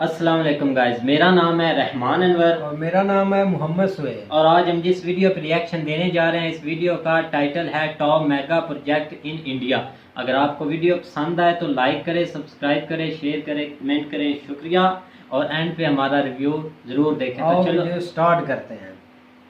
अस्सलाम वालेकुम गाइस, मेरा नाम है रहमान अनवर और मेरा नाम है मोहम्मद सुहेल। और आज हम जिस वीडियो पर रिएक्शन देने जा रहे हैं, इस वीडियो का टाइटल है top mega project in India. अगर आपको वीडियो पसंद आए तो लाइक करें, सब्सक्राइब करें, शेयर करें, कमेंट करें, शुक्रिया। और एंड पे हमारा रिव्यू जरूर देखें। तो चलो वीडियो स्टार्ट करते हैं।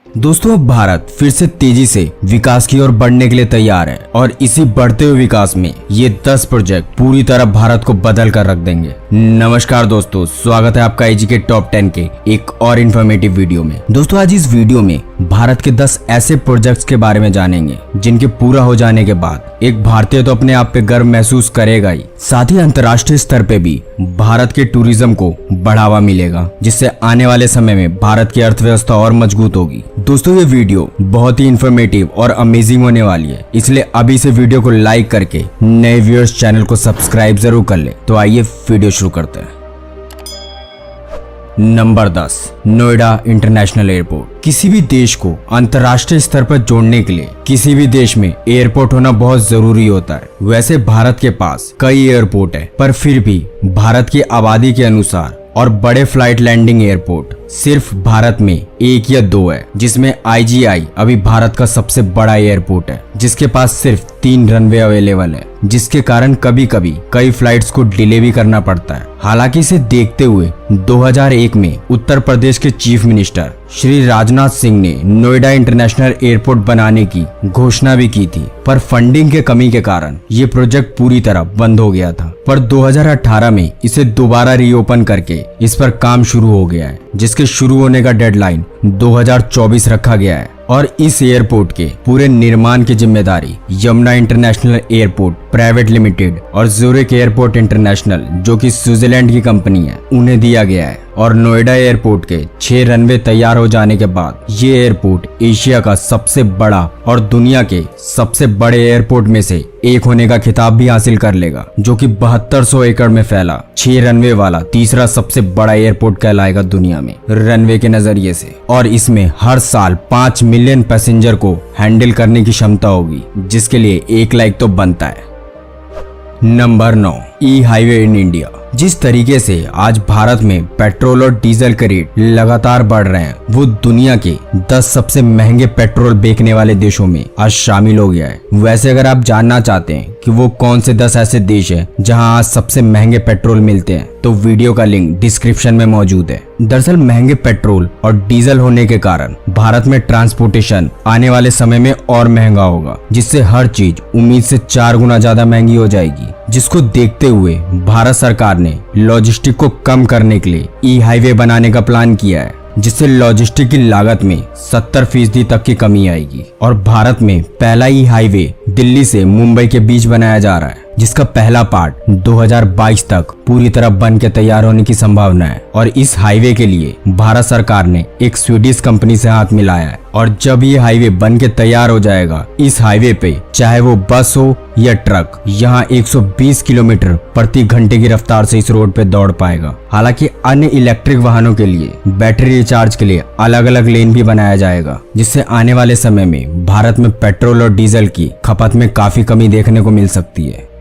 दोस्तों, अब भारत फिर से तेजी से विकास की ओर बढ़ने के लिए तैयार है और इसी बढ़ते हुए विकास में ये 10 प्रोजेक्ट पूरी तरह भारत को बदल कर रख देंगे। नमस्कार दोस्तों, स्वागत है आपका एजी के टॉप 10 के एक और इन्फॉर्मेटिव वीडियो में। दोस्तों, आज इस वीडियो में भारत के 10 ऐसे प्रोजेक्ट्स के बारे में जानेंगे जिनके पूरा हो जाने के बाद एक भारतीय तो अपने आप पे गर्व महसूस करेगा ही, साथ ही अंतर्राष्ट्रीय स्तर पे भी भारत के टूरिज्म को बढ़ावा मिलेगा, जिससे आने वाले समय में भारत की अर्थव्यवस्था और मजबूत होगी। दोस्तों, ये वीडियो बहुत ही इंफॉर्मेटिव और अमेजिंग होने वाली है, इसलिए अभी से वीडियो को लाइक करके नए व्यूअर्स चैनल को सब्सक्राइब जरूर कर ले। तो आइए वीडियो शुरू करते हैं। Number 10, Noida international airport. किसी भी देश को अंतर्राष्ट्रीय स्तर पर जोड़ने के लिए किसी भी देश में एयरपोर्ट होना बहुत जरूरी होता है। वैसे भारत के पास कई एयरपोर्ट है, पर फिर भी भारत की आबादी के अनुसार और बड़े फ्लाइट लैंडिंग एयरपोर्ट सिर्फ भारत में 1 या 2 है, जिसमें IGI अभी भारत का सबसे बड़ा एयरपोर्ट है, जिसके पास सिर्फ 3 रनवे अवेलेबल है, जिसके कारण कभी कभी कई फ्लाइट्स को डिले भी करना पड़ता है। हालांकि इसे देखते हुए 2001 में उत्तर प्रदेश के चीफ मिनिस्टर श्री राजनाथ सिंह ने नोएडा इंटरनेशनल एयरपोर्ट बनाने की घोषणा भी की थी, पर फंडिंग के कमी के कारण ये प्रोजेक्ट पूरी तरह बंद हो गया था। पर 2018 में इसे दोबारा रीओपन करके इस पर काम शुरू हो गया है, जिसके शुरू होने का डेडलाइन 2024 रखा गया है। और इस एयरपोर्ट के पूरे निर्माण की जिम्मेदारी Yamuna international airport private limited और ज़ूरिक एयरपोर्ट इंटरनेशनल, जो कि स्विट्जरलैंड की कंपनी है, उन्हें दिया गया है। और नोएडा एयरपोर्ट के 6 रनवे तैयार हो जाने के बाद ये एयरपोर्ट एशिया का सबसे बड़ा और दुनिया के सबसे बड़े एयरपोर्ट में से एक होने का खिताब भी हासिल कर लेगा, जो कि 7200 एकड़ में फैला 6 रनवे वाला तीसरा सबसे बड़ा एयरपोर्ट कहलाएगा दुनिया में रनवे के नजरिए से। और इसमें हर साल 5 मिलियन पैसेंजर को हैंडल करने की क्षमता होगी, जिसके लिए 1 लाइक तो बनता है। Number 9, E highway in India. जिस तरीके से आज भारत में पेट्रोल और डीजल के रेट लगातार बढ़ रहे हैं, वो दुनिया के 10 सबसे महंगे पेट्रोल बेचने वाले देशों में आज शामिल हो गया है। वैसे अगर आप जानना चाहते हैं कि वो कौन से 10 ऐसे देश हैं जहां आज सबसे महंगे पेट्रोल मिलते हैं, तो वीडियो का लिंक डिस्क्रिप्शन में मौजूद है। दरअसल महंगे पेट्रोल और डीजल होने के कारण भारत में ट्रांसपोर्टेशन आने वाले समय में और महंगा होगा, जिससे हर चीज उम्मीद से 4 गुना ज्यादा महंगी हो जाएगी, जिसको देखते हुए भारत सरकार ने लॉजिस्टिक को कम करने के लिए ई हाईवे बनाने का प्लान किया है, जिससे लॉजिस्टिक की लागत में 70% तक की कमी आएगी। और भारत में पहला ई हाईवे दिल्ली से मुंबई के बीच बनाया जा रहा है, जिसका पहला पार्ट 2022 तक पूरी तरह बन के तैयार होने की संभावना है। और इस हाईवे के लिए भारत सरकार ने एक स्वीडिश कंपनी से हाथ मिलाया है। और जब ये हाईवे बन के तैयार हो जाएगा, इस हाईवे पे चाहे वो बस हो या ट्रक, यहाँ 120 किलोमीटर प्रति घंटे की रफ्तार से इस रोड पे दौड़ पाएगा। हालांकि अन्य इलेक्ट्रिक वाहनों के लिए बैटरी रिचार्ज के लिए अलग अलग लेन भी बनाया जाएगा, जिससे आने वाले समय में भारत में पेट्रोल और डीजल की खपत में काफी कमी देखने को मिल सकती है।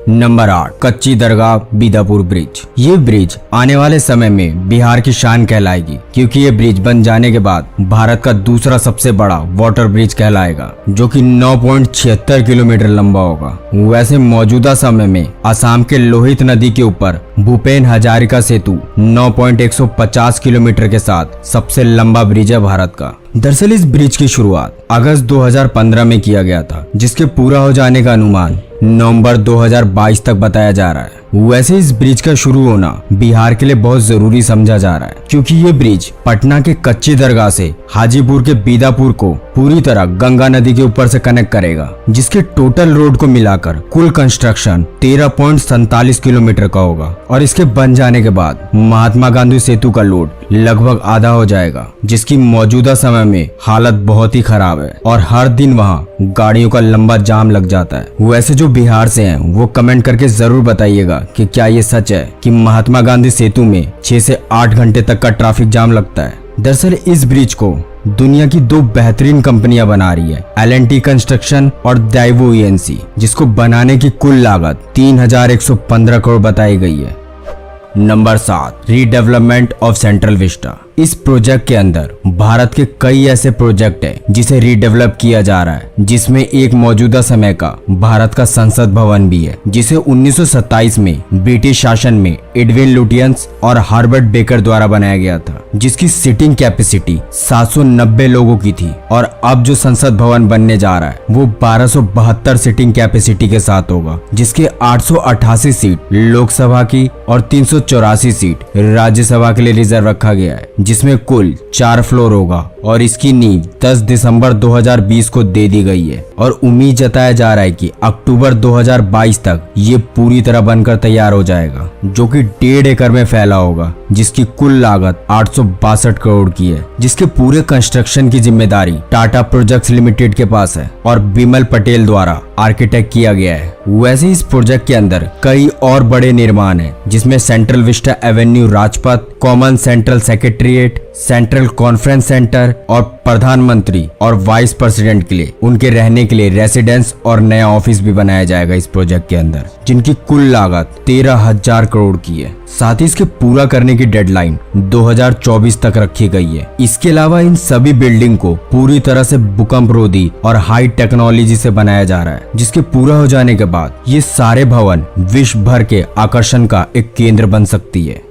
नंबर 8, कच्ची दरगाह बीदापुर ब्रिज। ये ब्रिज आने वाले समय में बिहार की शान कहलाएगी, क्योंकि ये ब्रिज बन जाने के बाद भारत का दूसरा सबसे बड़ा वाटर ब्रिज कहलाएगा, जो कि 9.76 किलोमीटर लंबा होगा। वैसे मौजूदा समय में असम के लोहित नदी के ऊपर भूपेन हजारिका सेतु 9.150 किलोमीटर के साथ सबसे लंबा ब्रिज है भारत का। दरअसल इस ब्रिज की शुरुआत अगस्त 2015 में किया गया था, जिसके पूरा हो जाने का अनुमान नवंबर 2022 तक बताया जा रहा है। वैसे इस ब्रिज का शुरू होना बिहार के लिए बहुत जरूरी समझा जा रहा है, क्योंकि ये ब्रिज पटना के कच्ची दरगाह से हाजीपुर के बीदापुर को पूरी तरह गंगा नदी के ऊपर से कनेक्ट करेगा, जिसके टोटल रोड को मिलाकर कुल कंस्ट्रक्शन 13.47 किलोमीटर का होगा। और इसके बन जाने के बाद महात्मा गांधी सेतु का लोड लगभग आधा हो जाएगा, जिसकी मौजूदा समय में हालत बहुत ही खराब है और हर दिन वहाँ गाड़ियों का लंबा जाम लग जाता है। वैसे जो बिहार से हैं वो कमेंट करके जरूर बताइएगा कि क्या ये सच है कि महात्मा गांधी सेतु में 6 से 8 घंटे तक का ट्रैफिक जाम लगता है। दरअसल इस ब्रिज को दुनिया की दो बेहतरीन कंपनियां बना रही है, L&T कंस्ट्रक्शन और दाइवो ENC, जिसको बनाने की कुल लागत 3115 करोड़ बताई गई है। Number 7, redevelopment of central Vista. इस प्रोजेक्ट के अंदर भारत के कई ऐसे प्रोजेक्ट हैं जिसे रीडेवलप किया जा रहा है, जिसमें एक मौजूदा समय का भारत का संसद भवन भी है, जिसे 1927 में ब्रिटिश शासन में एडविन लुटियंस और हार्बर्ट बेकर द्वारा बनाया गया था, जिसकी सीटिंग कैपेसिटी 790 लोगों की थी। और अब जो संसद भवन बनने जा रहा है वो 1272 सीटिंग कैपेसिटी के साथ होगा, जिसके 888 सीट लोकसभा की और 384 सीट राज्यसभा के लिए रिजर्व रखा गया है, जिसमें कुल 4 फ्लोर होगा और इसकी नींव 10 दिसंबर 2020 को दे दी गई है और उम्मीद जताया जा रहा है कि अक्टूबर 2022 तक ये पूरी तरह बनकर तैयार हो जाएगा, जो कि 1.5 एकड़ में फैला होगा, जिसकी कुल लागत 862 करोड़ की है, जिसके पूरे कंस्ट्रक्शन की जिम्मेदारी टाटा प्रोजेक्ट्स लिमिटेड के पास है और बिमल पटेल द्वारा आर्किटेक्ट किया गया है। वैसे इस प्रोजेक्ट के अंदर कई और बड़े निर्माण हैं, जिसमें central Vista Avenue Rajpath, common central secretariat, central conference centre और प्रधानमंत्री और वाइस प्रेसिडेंट के लिए उनके रहने के लिए रेसिडेंस और नया ऑफिस भी बनाया जाएगा इस प्रोजेक्ट के अंदर, जिनकी कुल लागत 13,000 करोड़ की है। साथ ही इसके पूरा करने की डेडलाइन 2024 तक रखी गई है। इसके अलावा इन सभी बिल्डिंग को पूरी तरह से भूकंप रोधी और हाई टेक्नोलॉजी से बनाया जा रहा है, जिसके पूरा हो जाने के बाद ये सारे भवन विश्व भर के आकर्षण का एक केंद्र बन सकती है।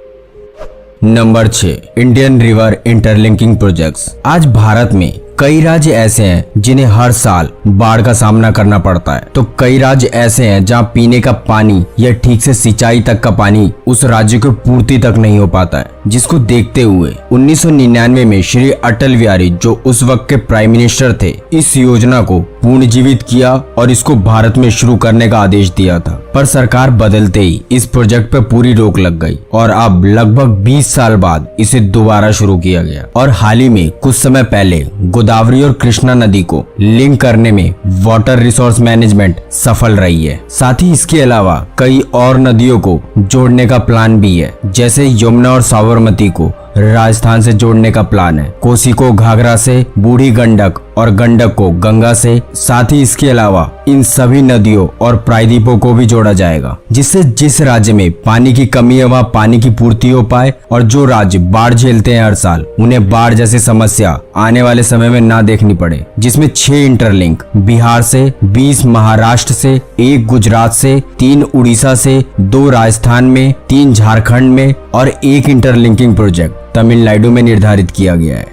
Number 6, Indian river interlinking projects. आज भारत में कई राज्य ऐसे हैं जिन्हें हर साल बाढ़ का सामना करना पड़ता है, तो कई राज्य ऐसे हैं जहां पीने का पानी या ठीक से सिंचाई तक का पानी उस राज्य को पूर्ति तक नहीं हो पाता है, जिसको देखते हुए 1999 में श्री अटल बिहारी, जो उस वक्त के प्राइम मिनिस्टर थे, इस योजना को पुनर्जीवित किया और इसको भारत में शुरू करने का आदेश दिया था। पर सरकार बदलते ही इस प्रोजेक्ट पर पूरी रोक लग गई और अब लगभग 20 साल बाद इसे दोबारा शुरू किया गया। और हाल ही में कुछ समय पहले गोदावरी और कृष्णा नदी को लिंक करने में वाटर रिसोर्स मैनेजमेंट सफल रही है। साथ ही इसके अलावा कई और नदियों को जोड़ने का प्लान भी है, जैसे यमुना और साबरमती को राजस्थान से जोड़ने का प्लान है, कोसी को घाघरा से, बूढ़ी गंडक और गंडक को गंगा से। साथ ही इसके अलावा इन सभी नदियों और प्रायद्वीपों को भी जोड़ा जाएगा, जिससे जिस राज्य में पानी की कमी है वहाँ पानी की पूर्ति हो पाए और जो राज्य बाढ़ झेलते हैं हर साल, उन्हें बाढ़ जैसी समस्या आने वाले समय में ना देखनी पड़े। जिसमें 6 इंटरलिंक बिहार से, 20 महाराष्ट्र से, 1 गुजरात से, 3 उड़ीसा से, 2 राजस्थान में, 3 झारखंड में और 1 इंटरलिंकिंग प्रोजेक्ट तमिलनाडु में निर्धारित किया गया है।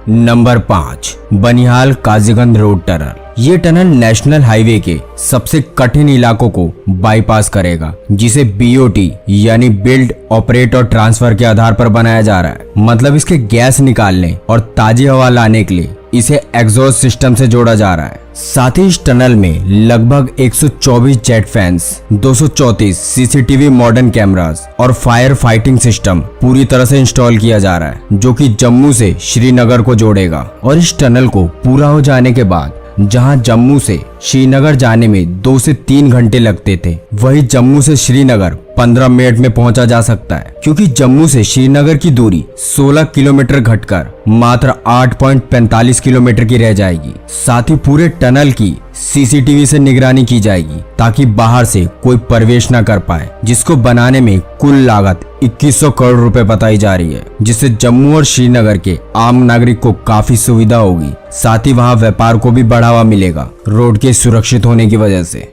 Number 5, Banihal Qazigund road tunnel. ये टनल नेशनल हाईवे के सबसे कठिन इलाकों को बाईपास करेगा, जिसे BOT यानी बिल्ड, ऑपरेट और ट्रांसफर के आधार पर बनाया जा रहा है। मतलब इसके गैस निकालने और ताजी हवा लाने के लिए इसे एग्जॉस्ट सिस्टम से जोड़ा जा रहा है। साथ ही इस टनल में लगभग 124 jet fans, 234 CCTV modern cameras और फायर फाइटिंग सिस्टम पूरी तरह से इंस्टॉल किया जा रहा है, जो कि जम्मू से श्रीनगर को जोड़ेगा। और इस टनल को पूरा हो जाने के बाद जहां जम्मू से श्रीनगर जाने में 2 से 3 घंटे लगते थे, वही जम्मू से श्रीनगर 15 मिनट में पहुंचा जा सकता है, क्योंकि जम्मू से श्रीनगर की दूरी 16 किलोमीटर घटकर मात्र 8.45 किलोमीटर की रह जाएगी। साथ ही पूरे टनल की CCTV से निगरानी की जाएगी ताकि बाहर से कोई प्रवेश न कर पाए, जिसको बनाने में कुल लागत 2100 करोड़ रुपए बताई जा रही है, जिससे जम्मू और श्रीनगर के आम नागरिक को काफी सुविधा होगी। साथ ही वहां व्यापार को भी बढ़ावा मिलेगा रोड के सुरक्षित होने की वजह से।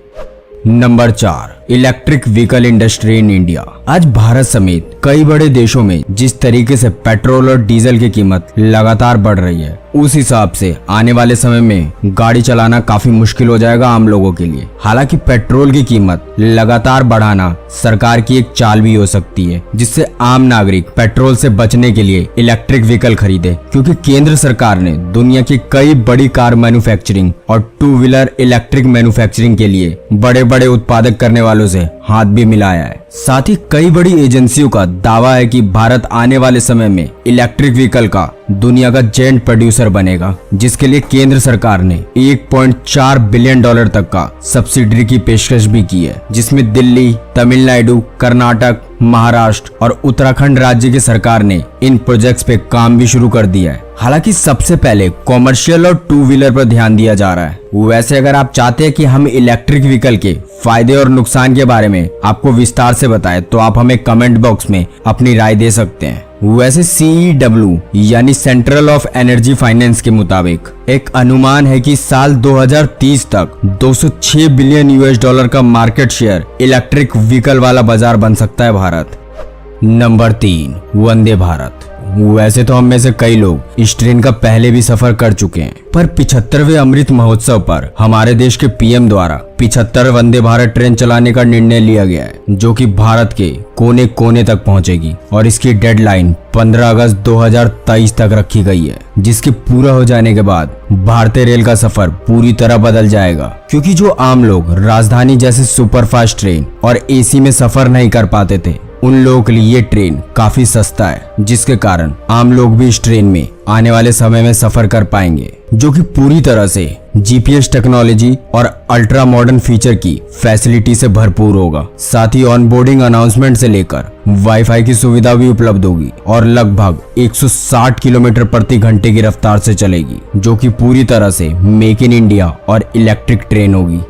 Number 4, electric vehicle industry in India. आज भारत समेत कई बड़े देशों में जिस तरीके से पेट्रोल और डीजल की कीमत लगातार बढ़ रही है, उस हिसाब से आने वाले समय में गाड़ी चलाना काफी मुश्किल हो जाएगा आम लोगों के लिए। हालांकि पेट्रोल की कीमत लगातार बढ़ाना सरकार की एक चाल भी हो सकती है, जिससे आम नागरिक पेट्रोल से बचने के लिए इलेक्ट्रिक व्हीकल खरीदे, क्योंकि केंद्र सरकार ने दुनिया की कई बड़ी कार मैन्युफैक्चरिंग और 2 व्हीलर इलेक्ट्रिक मैन्युफैक्चरिंग के लिए बड़े बड़े उत्पादक करने वालों से हाथ भी मिलाया है। साथ ही कई बड़ी एजेंसियों का दावा है कि भारत आने वाले समय में इलेक्ट्रिक व्हीकल का दुनिया का जेंट प्रोड्यूसर बनेगा, जिसके लिए केंद्र सरकार ने $1.4 बिलियन तक का सब्सिडी की पेशकश भी की है, जिसमें दिल्ली, तमिलनाडु, कर्नाटक, महाराष्ट्र और उत्तराखंड राज्य की सरकार ने इन प्रोजेक्ट्स पे काम भी शुरू कर दिया है। हालांकि सबसे पहले कॉमर्शियल और टू व्हीलर पर ध्यान दिया जा रहा है। वैसे अगर आप चाहते हैं कि हम इलेक्ट्रिक व्हीकल के फायदे और नुकसान के बारे में आपको विस्तार से बताएं तो आप हमें कमेंट बॉक्स में अपनी राय दे सकते हैं। वैसे CEW यानी सेंट्रल ऑफ एनर्जी फाइनेंस के मुताबिक एक अनुमान है कि साल 2030 तक 206 बिलियन US$ का मार्केट शेयर इलेक्ट्रिक व्हीकल वाला बाजार बन सकता है भारत। नंबर 3, वंदे भारत। वैसे तो हम में से कई लोग इस ट्रेन का पहले भी सफर कर चुके हैं, पर 75वें अमृत महोत्सव पर हमारे देश के PM द्वारा 75 वंदे भारत ट्रेन चलाने का निर्णय लिया गया है, जो कि भारत के कोने कोने तक पहुंचेगी और इसकी डेडलाइन 15 अगस्त 2023 तक रखी गई है, जिसके पूरा हो जाने के बाद भारतीय रेल का सफर पूरी तरह बदल जाएगा। क्योंकि जो आम लोग राजधानी जैसे सुपरफास्ट ट्रेन और AC में सफर नहीं कर पाते थे, उन लोगों के लिए ये ट्रेन काफी सस्ता है, जिसके कारण आम लोग भी इस ट्रेन में आने वाले समय में सफर कर पाएंगे, जो कि पूरी तरह से GPS टेक्नोलॉजी और अल्ट्रा मॉडर्न फीचर की फैसिलिटी से भरपूर होगा। साथ ही ऑन बोर्डिंग अनाउंसमेंट से लेकर वाईफाई की सुविधा भी उपलब्ध होगी और लगभग 160 किलोमीटर प्रति घंटे की रफ्तार से चलेगी, जो कि पूरी तरह से मेक इन इंडिया और इलेक्ट्रिक ट्रेन होगी।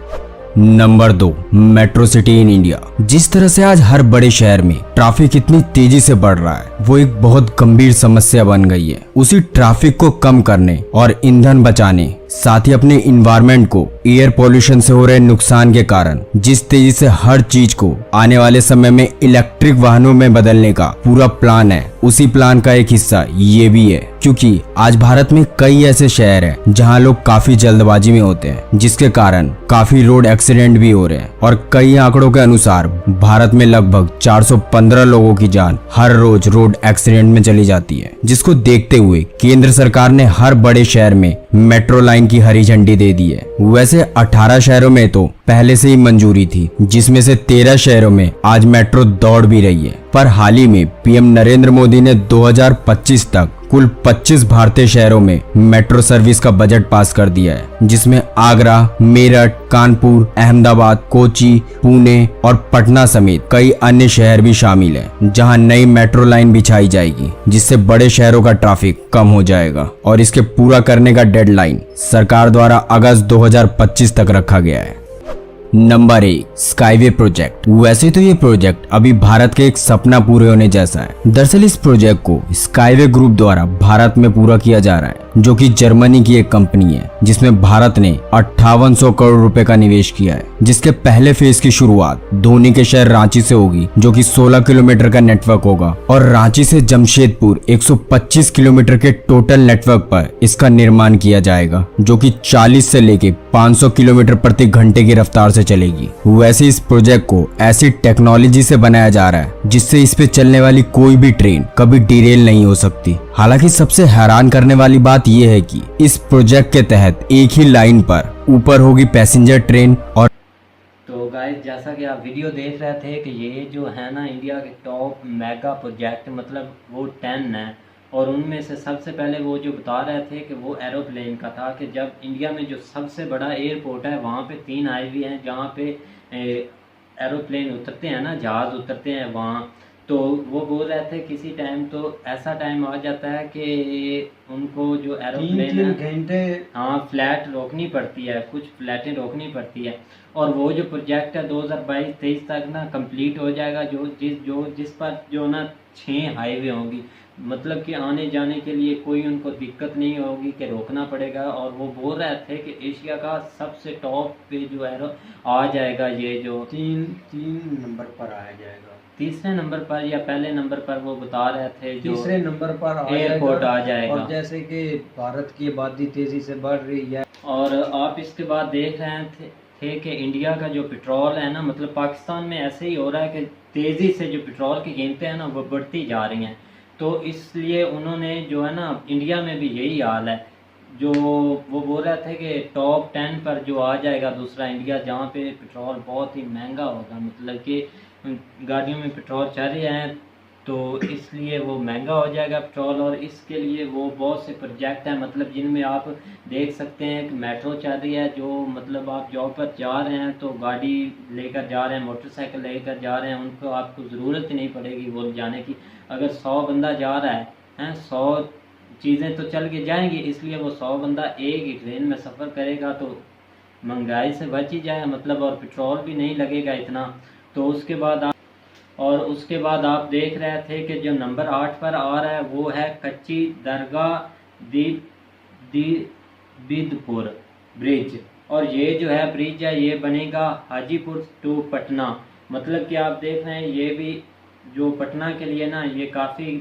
Number 2, metro city in India. जिस तरह से आज हर बड़े शहर में ट्रैफिक इतनी तेजी से बढ़ रहा है, वो एक बहुत गंभीर समस्या बन गई है। उसी ट्रैफिक को कम करने और ईंधन बचाने, साथ ही अपने इन्वायरमेंट को एयर पोल्यूशन से हो रहे नुकसान के कारण जिस तेजी से हर चीज को आने वाले समय में इलेक्ट्रिक वाहनों में बदलने का पूरा प्लान है, उसी प्लान का एक हिस्सा ये भी है। क्योंकि आज भारत में कई ऐसे शहर हैं जहां लोग काफी जल्दबाजी में होते हैं, जिसके कारण काफी रोड एक्सीडेंट भी हो रहे हैं और कई आंकड़ों के अनुसार भारत में लगभग 415 लोगों की जान हर रोज रोड एक्सीडेंट में चली जाती है। जिसको देखते हुए केंद्र सरकार ने हर बड़े शहर में मेट्रो लाइन की हरी झंडी दे दी है। वैसे 18 शहरों में तो पहले से ही मंजूरी थी, जिसमें से 13 शहरों में आज मेट्रो दौड़ भी रही है। पर हाल ही में PM नरेंद्र मोदी ने 2025 तक कुल 25 भारतीय शहरों में मेट्रो सर्विस का बजट पास कर दिया है, जिसमें आगरा, मेरठ, कानपुर, अहमदाबाद, कोची, पुणे और पटना समेत कई अन्य शहर भी शामिल हैं, जहां नई मेट्रो लाइन बिछाई जाएगी, जिससे बड़े शहरों का ट्रैफिक कम हो जाएगा और इसके पूरा करने का डेडलाइन सरकार द्वारा अगस्त 2025 तक रखा गया है। Number 1, skyway project. वैसे तो ये प्रोजेक्ट अभी भारत के एक सपना पूरे होने जैसा है। दरअसल इस प्रोजेक्ट को स्काईवे ग्रुप द्वारा भारत में पूरा किया जा रहा है, जो कि जर्मनी की एक कंपनी है, जिसमें भारत ने 5800 करोड़ रुपए का निवेश किया है। जिसके पहले फेज की शुरुआत धोनी के शहर रांची से होगी, जो कि 16 किलोमीटर का नेटवर्क होगा, और रांची से जमशेदपुर 125 किलोमीटर के टोटल नेटवर्क पर इसका निर्माण किया जाएगा, जो कि 40 से लेके 500 किलोमीटर प्रति घंटे की रफ्तार से चलेगी। वैसे इस प्रोजेक्ट को ऐसी टेक्नोलॉजी से बनाया जा रहा है जिससे इस पे चलने वाली कोई भी ट्रेन कभी डिरेल नहीं हो सकती। हालांकि सबसे हैरान करने वाली बात यह है कि इस प्रोजेक्ट के तहत एक ही लाइन पर ऊपर होगी पैसेंजर ट्रेन। और तो गाइस, जैसा कि आप वीडियो देख रहे थे कि ये जो है ना इंडिया के टॉप मेगा प्रोजेक्ट, मतलब वो 10 है, और उनमें से सबसे पहले वो जो बता रहे थे कि वो एरोप्लेन का था, कि जब इंडिया में जो सबसे बड़ा एयरपोर्ट है वहाँ पे 3 हाईवे हैं जहाँ पे एरोप्लेन उतरते हैं ना, जहाज़ उतरते हैं वहाँ। तो वो बोल रहे थे किसी टाइम तो ऐसा टाइम आ जाता है कि उनको जो एरोप्लेन है 3 घंटे हाँ फ्लैट रोकनी पड़ती है, कुछ फ्लैटें रोकनी पड़ती है। और वो जो प्रोजेक्ट है 2022-23 तक ना कंप्लीट हो जाएगा, जिस पर जो ना 6 हाईवे होंगी, मतलब कि आने जाने के लिए कोई उनको दिक्कत नहीं होगी कि रोकना पड़ेगा। और वो बोल रहे थे कि एशिया का सबसे टॉप पे जो एरो आ जाएगा, ये जो 3 नंबर पर आया जाएगा, तीसरे नंबर पर या पहले नंबर पर वो बता रहे थे, जो तीसरे नंबर पर एयरपोर्ट आ जाएगा। और जैसे कि भारत की आबादी तेजी से बढ़ रही है, और आप इसके बाद देख रहे थे कि इंडिया का जो पेट्रोल है ना, मतलब पाकिस्तान में ऐसे ही हो रहा है कि तेज़ी से जो पेट्रोल की कीमतें हैं ना वो बढ़ती जा रही हैं। तो इसलिए उन्होंने जो है ना, इंडिया में भी यही हाल है, जो वो बोल रहे थे कि टॉप 10 पर जो आ जाएगा दूसरा इंडिया, जहाँ पे पेट्रोल बहुत ही महंगा होगा, मतलब कि गाड़ियों में पेट्रोल चल रहे हैं तो इसलिए वो महंगा हो जाएगा पेट्रोल। और इसके लिए वो बहुत से प्रोजेक्ट हैं, मतलब जिनमें आप देख सकते हैं कि मेट्रो चल रही है, जो मतलब आप जॉब पर जा रहे हैं तो गाड़ी लेकर जा रहे हैं, मोटरसाइकिल लेकर जा रहे हैं, उनको आपको ज़रूरत ही नहीं पड़ेगी वो जाने की। अगर 100 बंदा जा रहा है 100 चीज़ें तो चल के जाएंगी, इसलिए वो 100 बंदा एक ही ट्रेन में सफ़र करेगा तो महंगाई से बच ही जाए, मतलब और पेट्रोल भी नहीं लगेगा इतना। तो उसके बाद आप देख रहे थे कि जो नंबर 8 पर आ रहा है वो है कच्ची दरगाह बिदपुर ब्रिज। और ये जो है ब्रिज है ये बनेगा हाजीपुर टू पटना। मतलब कि आप देख रहे हैं ये भी जो पटना के लिए ना ये काफ़ी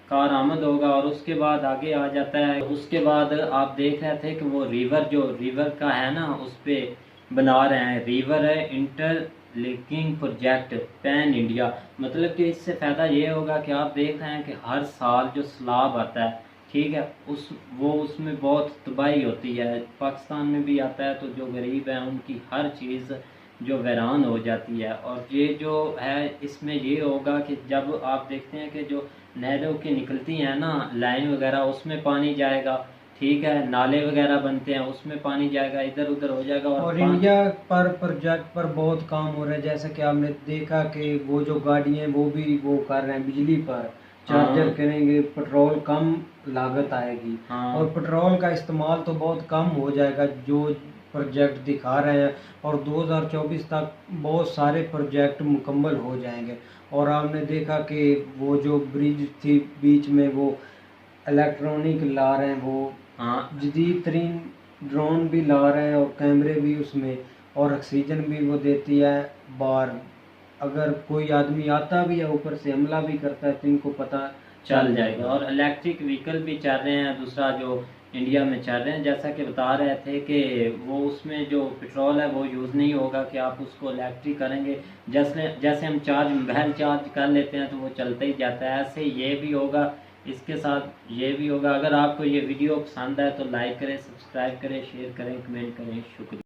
कारआमद होगा। और उसके बाद आगे आ जाता है, उसके बाद आप देख रहे थे कि वो रिवर का है ना उस पर बना रहे हैं, रिवर है इंटरलिंकिंग प्रोजेक्ट पैन इंडिया। मतलब कि इससे फ़ायदा ये होगा कि आप देख रहे हैं कि हर साल जो सैलाब आता है, ठीक है, उसमें बहुत तबाही होती है। पाकिस्तान में भी आता है तो जो गरीब हैं उनकी हर चीज़ जो वीरान हो जाती है। और ये जो है इसमें ये होगा कि जब आप देखते हैं कि जो नहरों की निकलती हैं ना लाइन वगैरह, उसमें पानी जाएगा, ठीक है, नाले वगैरह बनते हैं उसमें पानी जाएगा, इधर उधर हो जाएगा। और इंडिया पर प्रोजेक्ट पर बहुत काम हो रहा है, जैसे कि आपने देखा कि वो जो गाड़ी हैं वो भी वो कर रहे हैं बिजली पर चार्जर करेंगे, पेट्रोल कम लागत आएगी। और पेट्रोल का इस्तेमाल तो बहुत कम हो जाएगा जो प्रोजेक्ट दिखा रहे हैं। और 2024 तक बहुत सारे प्रोजेक्ट मुकम्मल हो जाएंगे। और आपने देखा कि वो जो ब्रिज थी बीच में वो इलेक्ट्रॉनिक ला रहे हैं, वो जदीद तरीन ड्रोन भी ला रहे हैं और कैमरे भी उसमें, और ऑक्सीजन भी वो देती है बाहर। अगर कोई आदमी आता भी है ऊपर से हमला भी करता है तो इनको पता चल जाएगा। और इलेक्ट्रिक व्हीकल भी चल रहे हैं, दूसरा जो इंडिया में चल रहे हैं, जैसा कि बता रहे थे कि वो उसमें जो पेट्रोल है वो यूज़ नहीं होगा कि आप उसको इलेक्ट्रिक करेंगे, जैसे हम मोबाइल चार्ज कर लेते हैं तो वो चलता ही जाता है, ऐसे ये भी होगा, इसके साथ ये भी होगा। अगर आपको ये वीडियो पसंद आए तो लाइक करें, सब्सक्राइब करें, शेयर करें, कमेंट करें। शुक्रिया।